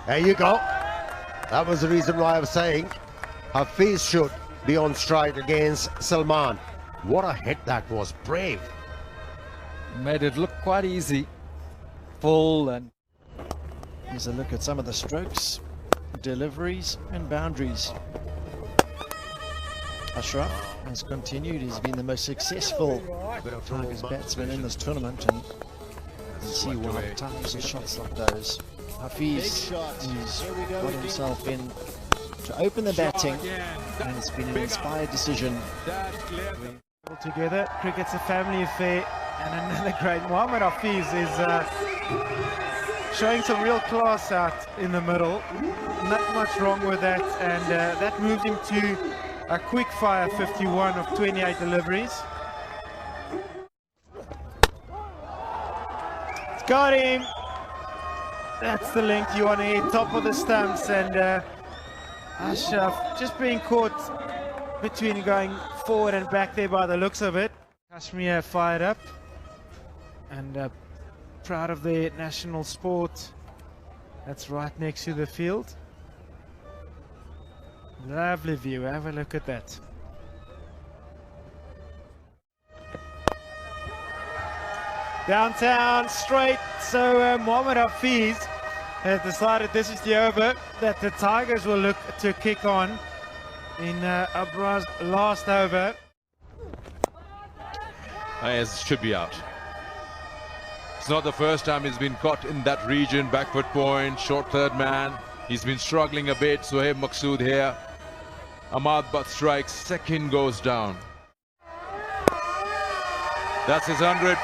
There you go. That was the reason why I was saying hafeez should be on strike against Salman. What a hit that was. Brave. Made it look quite easy. Full. And here's a look at some of the strokes, deliveries and boundaries. Ashraf has continued. He's been the most successful Tigers batsman in this tournament, and you see why the types of shots like those. Hafeez has got himself in to open the batting, and it's been an inspired decision. All together, cricket's a family affair, and another great. Mohammad Hafeez is showing some real class out in the middle. Not much wrong with that, and that moved him to a quick fire 51 of 28 deliveries. It's got him. That's the length you want to hit, top of the stumps, and Ashraf just being caught between going forward and back there by the looks of it. Kashmir fired up and proud of their national sport. That's right next to the field. Lovely view, have a look at that. Downtown, straight. So Mohammad Hafeez has decided this is the over that the Tigers will look to kick on in Abra's last over. Yes, should be out. It's not the first time he's been caught in that region. Back foot point, short third man. He's been struggling a bit. Sohaib Maqsood here. Ahmad Butt strikes, second goes down. That's his 100.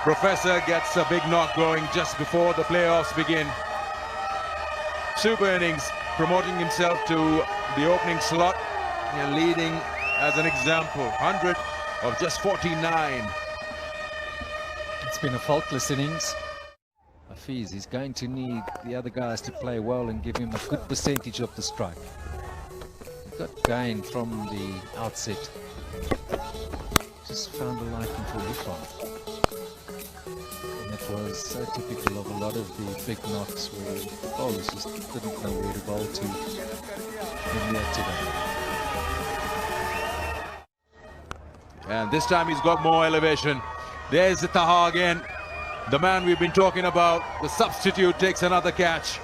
Professor gets a big knock going just before the playoffs begin. Super innings, promoting himself to the opening slot and leading as an example. 100 of just 49. It's been a faultless innings. Hafeez is going to need the other guys to play well and give him a good percentage of the strike. He got gain from the outset. Just found a liking for Buffon. And it was so typical of a lot of the big knocks where bowlers just didn't know where to bowl to in there today. And this time he's got more elevation. There's the Taha again. The man we've been talking about. The substitute takes another catch.